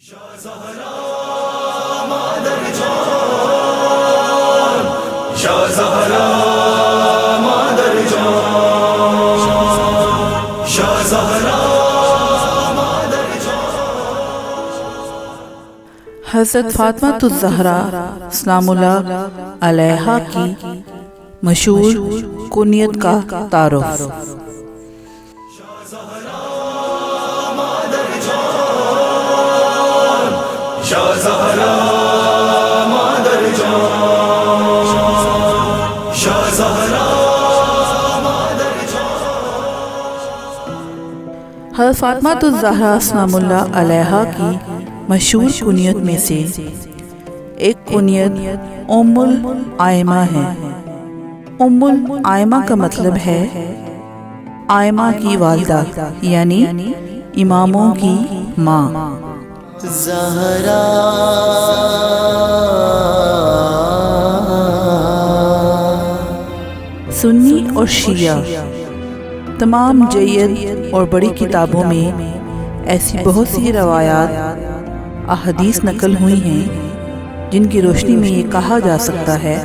حضرت فاطمہ الزہرا سلام اللہ علیہا کی مشہور کنیت کا تعارف۔ حضرت فاطمہ الزہرا سلام اللہ علیہا کی مشہور کنیت میں سے ایک کنیت ام الائمہ ہے۔ ام الائمہ کا مطلب ہے آئمہ کی والدہ، یعنی اماموں کی ماں۔ زہرا سنی اور شیعہ تمام جید اور بڑی کتابوں میں ایسی بہت سی روایات احادیث نقل ہوئی ہیں جن کی روشنی میں یہ کہا جا سکتا ہے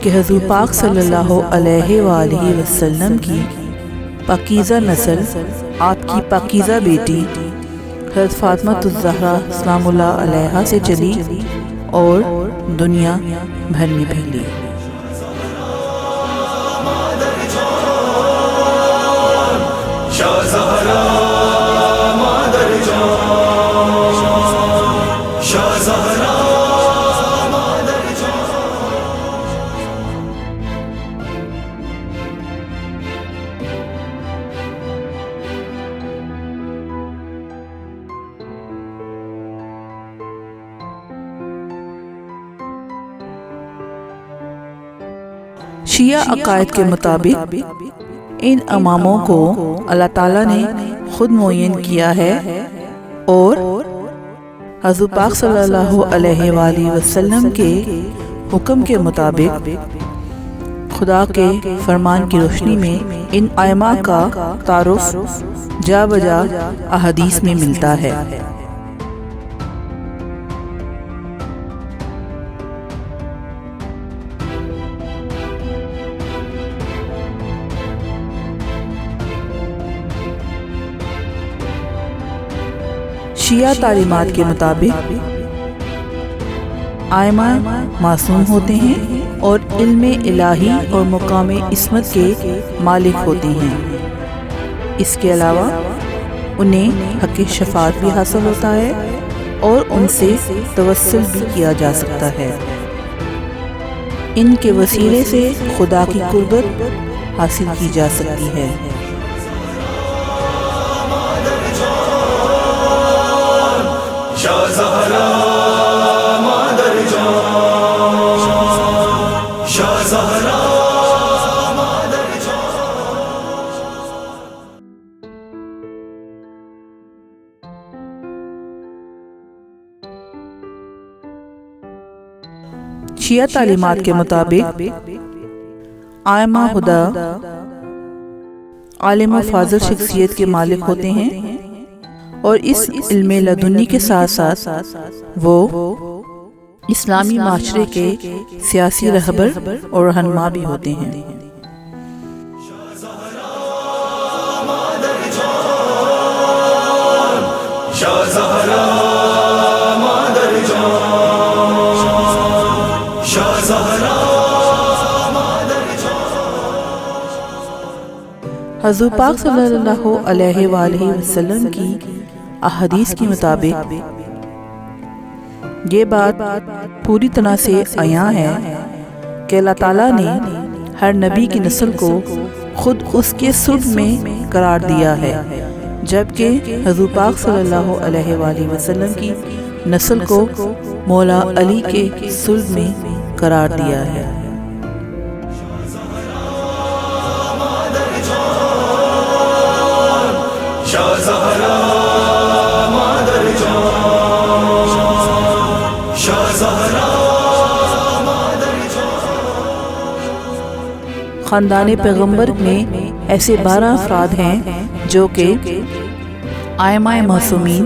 کہ حضور پاک صلی اللہ علیہ وآلہ وسلم کی پاکیزہ نسل آپ کی پاکیزہ بیٹی حضرت فاطمہ الزہرا سلام اللہ علیہا سے چلی اور دنیا بھر میں پھیلی۔ شیعہ عقائد کے مطابق ان اماموں کو اللہ تعالیٰ نے خود معین کیا ہے اور حضور پاک صلی اللہ علیہ وآلہ وسلم کے حکم کے مطابق خدا کے فرمان کی روشنی میں ان ائمہ کا تعارف جا بجا احادیث میں ملتا ہے۔ شیعہ تعلیمات کے مطابق ائمہ معصوم ہوتے ہیں اور علم الہی اور مقام عصمت کے مالک ہوتے ہیں۔ اس کے علاوہ انہیں حق شفاعت بھی حاصل ہوتا ہے اور ان سے توسل بھی کیا جا سکتا ہے۔ ان کے وسیلے سے خدا کی قربت حاصل کی جا سکتی ہے۔ شیعہ تعلیمات کے مطابق ائمہ خدا عالم و فاضل شخصیت کے مالک ہوتے ہیں اور اس علم لدنی کے ساتھ ساتھ وہ اسلامی معاشرے کے سیاسی رہبر اور رہنما بھی ہوتے ہیں۔ حضور پاک صلی اللہ علیہ وآلہ وسلم کی احادیث کے مطابق یہ بات پوری طرح سے عیاں ہے کہ اللہ تعالیٰ نے ہر نبی کی نسل کو خود اس کے صلب میں قرار دیا ہے، جبکہ حضور پاک صلی اللہ علیہ وآلہ وسلم کی نسل کو مولا علی کے صلب میں قرار دیا ہے۔ خاندان پیغمبر میں ایسے 12 افراد ہیں جو کہ ائمہ معصومین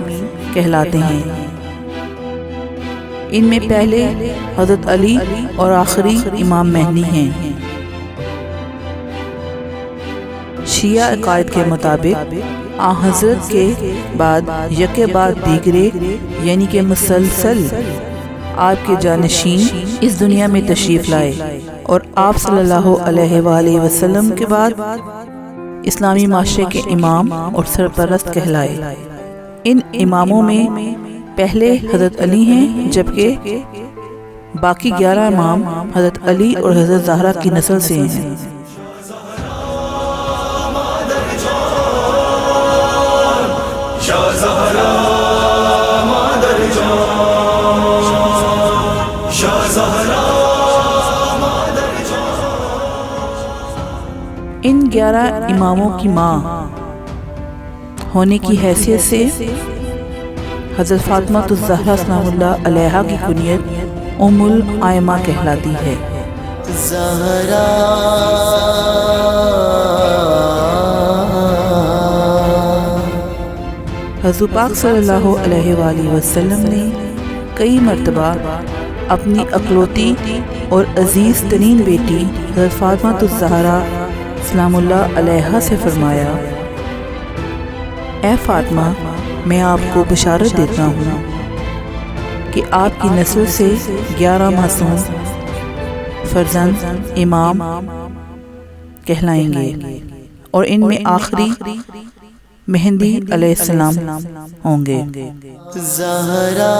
کہلاتے ہیں۔ ان میں پہلے حضرت علی اور آخری امام مہدی ہیں۔ شیعہ عقائد کے مطابق حضرت کے بعد یکے بعد دیگرے یعنی کہ مسلسل آپ کے جانشین اس دنیا میں تشریف لائے اور آپ صلی اللہ علیہ وآلہ وسلم کے بعد اسلامی معاشرے کے امام اور سرپرست کہلائے۔ ان اماموں میں پہلے حضرت علی ہیں، جبکہ باقی 11 امام حضرت علی اور حضرت زہرا کی نسل سے ہیں۔ ان 11 اماموں کی ماں ہونے کی حیثیت سے حضرت فاطمہ الزہرا سلام اللہ علیہا کی کنیت ام الائمہ کہلاتی ہے۔ زہرا حضور پاک صلی اللہ علیہ وآلہ وسلم نے کئی مرتبہ اپنی اکلوتی اور عزیز ترین بیٹی حضرت فاطمہ الزہرا سلام اللہ علیہا سے فرمایا، اے فاطمہ، میں آپ کو بشارت دیتا ہوں کہ آپ کی نسل سے 11 معصوم فرزند امام کہلائیں گے اور ان میں آخری مہدی علیہ السلام ہوں گے۔ زہرا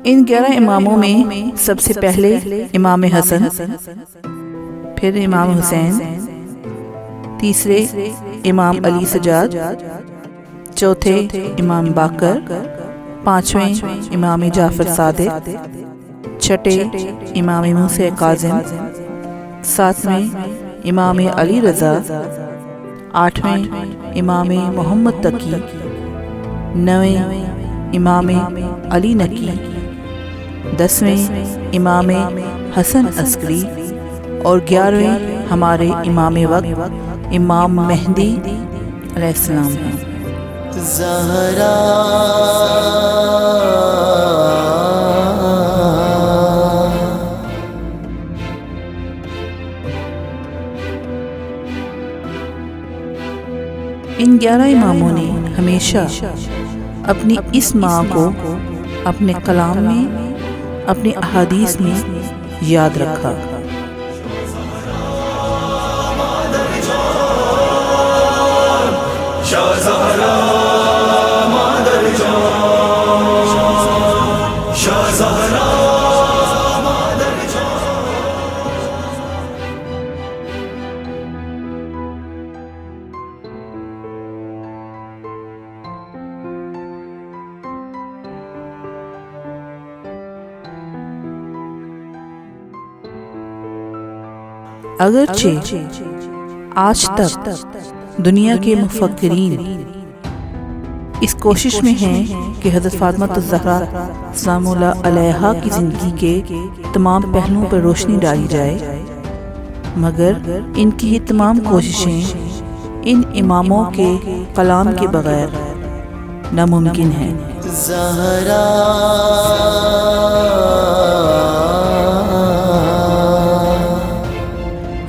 ان 11 اماموں میں سب سے پہلے امام حسن، پھر امام حسین، تیسرے امام علی سجاد، چوتھے امام باقر، پانچویں امام جعفر صادق، چھٹے امام موسیٰ کاظم، ساتویں امام علی رضا، آٹھویں امام محمد تقی، نویں امام علی نقی، 10ویں امام حسن عسکری اور 11ویں ہمارے امام وقت امام مہدی علیہ السلام ہیں۔ زہرا ان 11 اماموں نے ہمیشہ اپنی اس ماں کو اپنے کلام میں، اپنے احادیث میں یاد رکھا۔ اگرچہ آج تک دنیا کے مفکرین اس کوشش میں ہیں کہ حضرت فاطمہ الزہرا سلام اللہ علیہا کی زندگی کے تمام پہلوؤں پر روشنی ڈالی جائے، مگر ان کی یہ تمام کوششیں ان اماموں کے کلام کے بغیر ناممکن ہیں۔ زہرا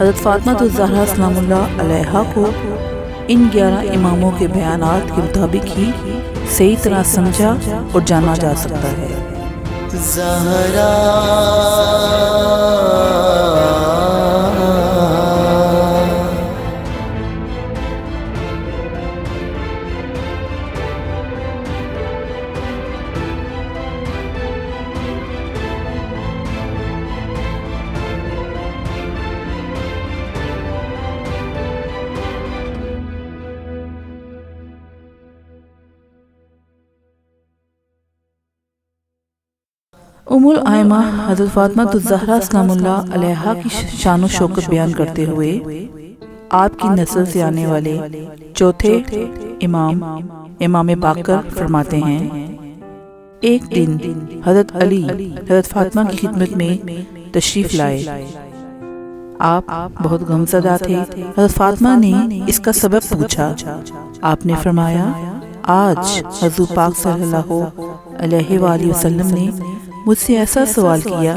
حضرت فاطمہ الزہرا سلام اللہ علیہا کو ان 11 اماموں کے بیانات کے مطابق ہی صحیح طرح سمجھا اور جانا جا سکتا ہے۔ زہرا ام الائمہ حضرت فاطمہ الزہرا سلام اللہ علیہا کی شان و شوکت بیان کرتے ہوئے آپ کی نسل سے آنے والے چوتھے امام باقر فرماتے ہیں، ایک دن حضرت علی حضرت فاطمہ کی خدمت میں تشریف لائے۔ آپ بہت غمزدہ تھے۔ حضرت فاطمہ نے اس کا سبب پوچھا۔ آپ نے فرمایا، آج حضور پاک صلی اللہ علیہ وآلہ وسلم نے مجھ سے ایسا سوال کیا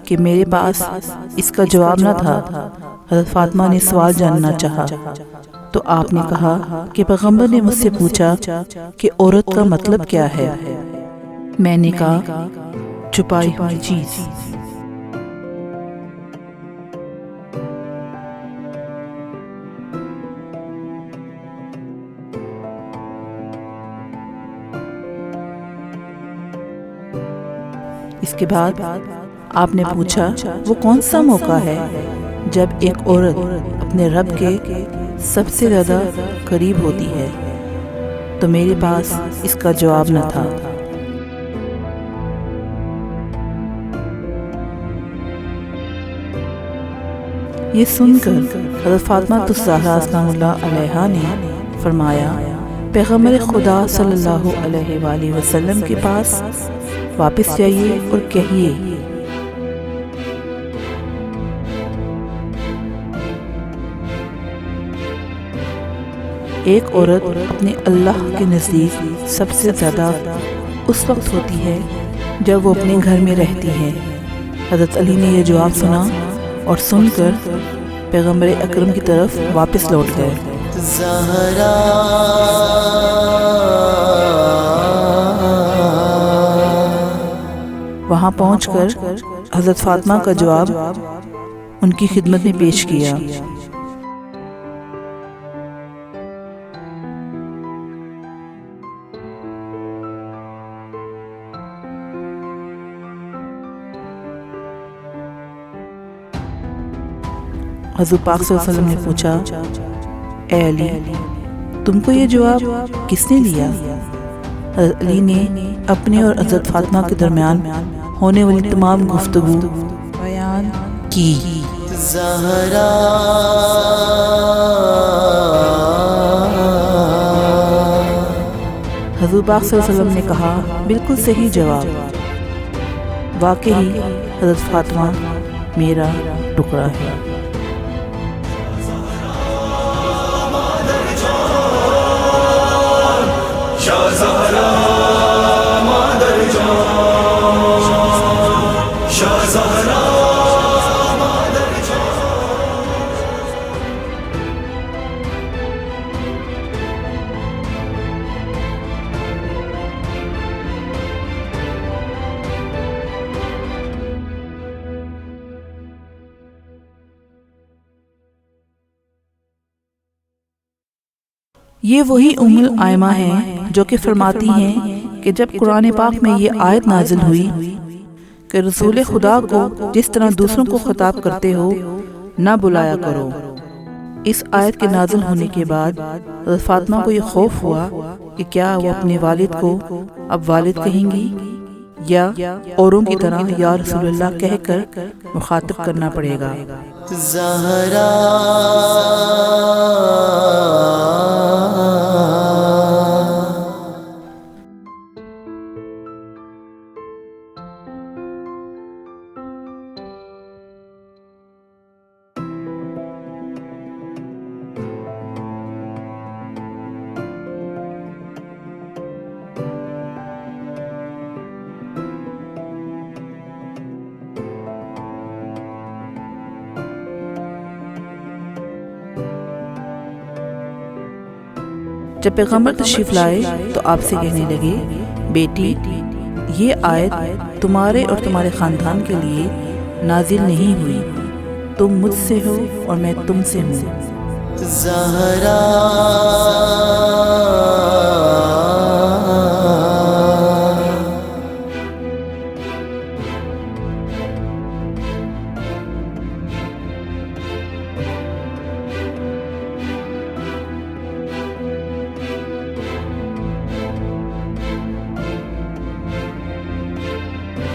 کہ میرے پاس اس کا جواب نہ تھا۔ حضرت فاطمہ نے سوال جاننا چاہا تو آپ نے کہا کہ پیغمبر نے مجھ سے پوچھا کہ عورت کا مطلب کیا ہے؟ میں نے کہا، چھپائی ہوئی چیز۔ اس کے بعد آپ نے پوچھا، وہ کون سا موقع ہے جب ایک عورت اپنے رب کے سب سے زیادہ قریب ہوتی ہے؟ تو میرے پاس اس کا جواب نہ تھا۔ یہ سن کر حضرت فاطمہ الزہرا سلام اللہ علیہا نے فرمایا، پیغمبر خدا صلی اللہ علیہ وآلہ وسلم کے پاس واپس جائیے اور کہیے، ایک عورت اپنے اللہ کے نزدیک سب سے زیادہ اس وقت ہوتی ہے جب وہ اپنے گھر میں رہتی ہے۔ حضرت علی نے یہ جواب سنا اور سن کر پیغمبر اکرم کی طرف واپس لوٹ گئے۔ زہرا وہاں پہنچ کر حضرت فاطمہ کا جواب ان کی خدمت میں پیش کیا۔ حضور پاک صلی اللہ علیہ وسلم نے پوچھا، اے علی، تم کو یہ جواب کس نے دیا؟ حضرت علی نے اپنے اور حضرت فاطمہ کے درمیان ہونے والی تمام گفتگو بیان کی۔ زہرا حضور پاک صلی اللہ علیہ وسلم نے کہا، بالکل صحیح جواب، واقعی حضرت فاطمہ میرا ٹکڑا ہے۔ یہ وہی ام الائمہ ہیں جو کہ فرماتی ہیں کہ جب قرآن پاک میں یہ آیت نازل ہوئی کہ رسول خدا کو جس طرح دوسروں کو خطاب کرتے ہو نہ بلایا کرو، اس آیت کے نازل ہونے کے بعد حضرت فاطمہ کو یہ خوف ہوا کہ کیا وہ اپنے والد کو اب والد کہیں گی یا اوروں کی طرح یا رسول اللہ کہہ کر مخاطب کرنا پڑے گا۔ زہرا جب پیغمبر تشریف لائے تو آپ سے کہنے لگے، بیٹی، یہ آیت تمہارے اور تمہارے خاندان کے لیے نازل نہیں ہوئی، تم مجھ سے ہو اور میں تم سے ہوں۔ زہرا